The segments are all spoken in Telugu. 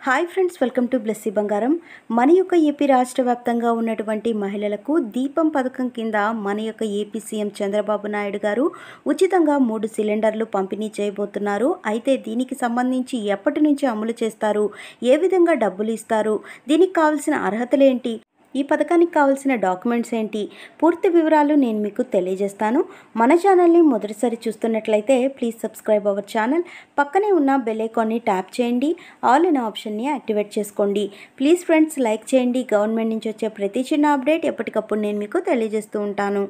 Hi friends, welcome to Blessy బంగారం. మన యొక్క ఏపీ రాష్ట్ర వ్యాప్తంగా ఉన్నటువంటి మహిళలకు దీపం పథకం కింద మన యొక్క ఏపీ సీఎం చంద్రబాబు నాయుడు గారు ఉచితంగా 3 సిలిండర్లు పంపిణీ చేయబోతున్నారు. అయితే దీనికి సంబంధించి ఎప్పటి నుంచి అమలు చేస్తారు, ఏ విధంగా డబ్బులు ఇస్తారు, దీనికి కావాల్సిన అర్హతలు ఏంటి, ఈ పథకానికి కావాల్సిన డాక్యుమెంట్స్ ఏంటి, పూర్తి వివరాలు నేను మీకు తెలియజేస్తాను. మన ఛానల్ని మొదటిసారి చూస్తున్నట్లయితే ప్లీజ్ సబ్స్క్రైబ్ అవర్ ఛానల్. పక్కనే ఉన్న బెల్ ఐకాన్ని ట్యాప్ చేయండి, ఆల్ అనే ఆప్షన్ని యాక్టివేట్ చేసుకోండి. ప్లీజ్ ఫ్రెండ్స్, లైక్ చేయండి. గవర్నమెంట్ నుంచి వచ్చే ప్రతి చిన్న అప్డేట్ ఎప్పటికప్పుడు నేను మీకు తెలియజేస్తూ ఉంటాను.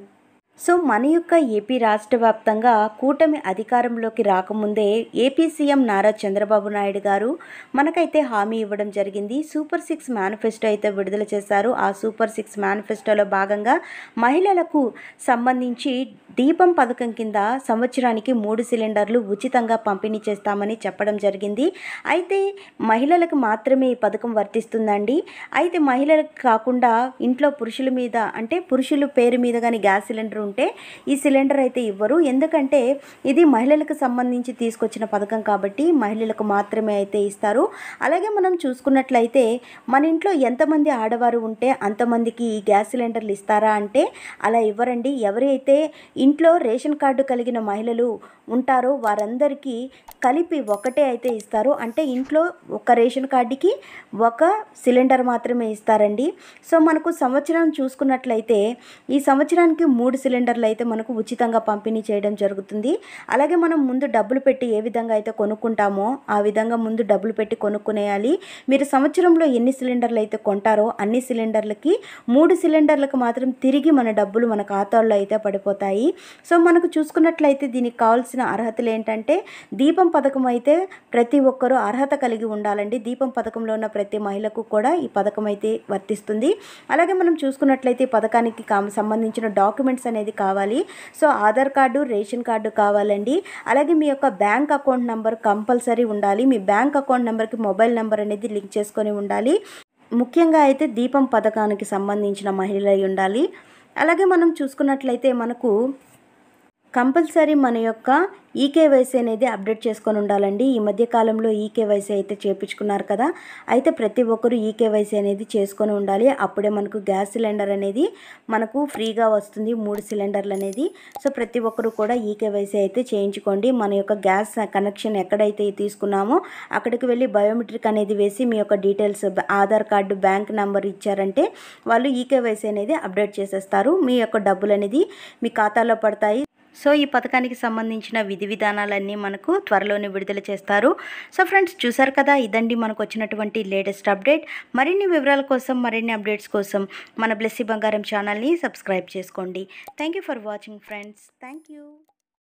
సో మన యొక్క ఏపీ రాష్ట్ర వ్యాప్తంగా కూటమి అధికారంలోకి రాకముందే ఏపీ సీఎం నారా చంద్రబాబు నాయుడు గారు మనకైతే హామీ ఇవ్వడం జరిగింది. సూపర్ 6 మేనిఫెస్టో అయితే విడుదల చేశారు. ఆ సూపర్ 6 మేనిఫెస్టోలో భాగంగా మహిళలకు సంబంధించి దీపం పథకం కింద సంవత్సరానికి 3 సిలిండర్లు ఉచితంగా పంపిణీ చేస్తామని చెప్పడం జరిగింది. అయితే మహిళలకు మాత్రమే ఈ పథకం వర్తిస్తుందండి. అయితే మహిళలకు కాకుండా ఇంట్లో పురుషుల మీద, అంటే పురుషుల పేరు మీద కానీ గ్యాస్ సిలిండర్ ఉంటే ఈ సిలిండర్ అయితే ఇవ్వరు. ఎందుకంటే ఇది మహిళలకు సంబంధించి తీసుకొచ్చిన పథకం కాబట్టి మహిళలకు మాత్రమే అయితే ఇస్తారు. అలాగే మనం చూసుకున్నట్లయితే మన ఇంట్లో ఎంతమంది ఆడవారు ఉంటే అంతమందికి ఈ గ్యాస్ సిలిండర్లు ఇస్తారా అంటే అలా ఇవ్వరండి. ఎవరైతే ఇంట్లో రేషన్ కార్డు కలిగిన మహిళలు ఉంటారో వారందరికీ కలిపి ఒకటే అయితే ఇస్తారు. అంటే ఇంట్లో ఒక రేషన్ కార్డుకి ఒక సిలిండర్ మాత్రమే ఇస్తారండి. సో మనకు సంవత్సరం చూసుకున్నట్లయితే ఈ సంవత్సరానికి 3 సిలిండర్లు అయితే మనకు ఉచితంగా పంపిణీ చేయడం జరుగుతుంది. అలాగే మనం ముందు డబ్బులు పెట్టి ఏ విధంగా అయితే కొనుక్కుంటామో ఆ విధంగా ముందు డబ్బులు పెట్టి కొనుక్కునేయాలి. మీరు సంవత్సరంలో ఎన్ని సిలిండర్లు అయితే కొంటారో అన్ని సిలిండర్లకి 3 సిలిండర్లకు మాత్రం తిరిగి మన డబ్బులు మన ఖాతాల్లో అయితే పడిపోతాయి. సో మనకు చూసుకున్నట్లయితే దీనికి కావాల్సిన అర్హతలు ఏంటంటే దీపం పథకం అయితే ప్రతి ఒక్కరూ అర్హత కలిగి ఉండాలండి. దీపం పథకంలో ఉన్న ప్రతి మహిళకు కూడా ఈ పథకం అయితే వర్తిస్తుంది. అలాగే మనం చూసుకున్నట్లయితే ఈ పథకానికి సంబంధించిన డాక్యుమెంట్స్ అనేది కావాలి. So Aadhaar card, ration card కావాలండి. అలాగే మీ యొక్క బ్యాంక్ అకౌంట్ నెంబర్ కంపల్సరీ ఉండాలి. మీ బ్యాంక్ అకౌంట్ నెంబర్కి మొబైల్ నెంబర్ అనేది లింక్ చేసుకొని ఉండాలి. ముఖ్యంగా అయితే దీపం పథకానికి సంబంధించిన మహిళలై ఉండాలి. అలాగే మనం చూసుకున్నట్లయితే మనకు కంపల్సరీ మన యొక్క ఈకేవైసీ అనేది అప్డేట్ చేసుకొని ఉండాలండి. ఈ మధ్య కాలంలో ఈకేవైసీ అయితే చేయించుకున్నారు కదా, అయితే ప్రతి ఒక్కరు ఈకేవైసీ అనేది చేసుకొని ఉండాలి. అప్పుడే మనకు గ్యాస్ సిలిండర్ అనేది మనకు ఫ్రీగా వస్తుంది, 3 సిలిండర్లు అనేది. సో ప్రతి ఒక్కరు కూడా ఈకేవైసీ అయితే చేయించుకోండి. మన యొక్క గ్యాస్ కనెక్షన్ ఎక్కడైతే తీసుకున్నామో అక్కడికి వెళ్ళి బయోమెట్రిక్ అనేది వేసి మీ యొక్క details, Aadhaar card, bank number ఇచ్చారంటే వాళ్ళు ఈకేవైసీ అనేది అప్డేట్ చేసేస్తారు. మీ యొక్క డబ్బులు అనేది మీ ఖాతాలో పడతాయి. సో ఈ పథకానికి సంబంధించిన విధి విధానాలన్నీ మనకు త్వరలోనే విడుదల చేస్తారు. సో ఫ్రెండ్స్, చూసారు కదా, ఇదండి మనకు వచ్చినటువంటి లేటెస్ట్ అప్డేట్. మరిన్ని వివరాల కోసం, మరిన్ని అప్డేట్స్ కోసం మన బ్లెస్సీ బంగారం ఛానల్ని సబ్స్క్రైబ్ చేసుకోండి. Thank you for watching friends. Thank you.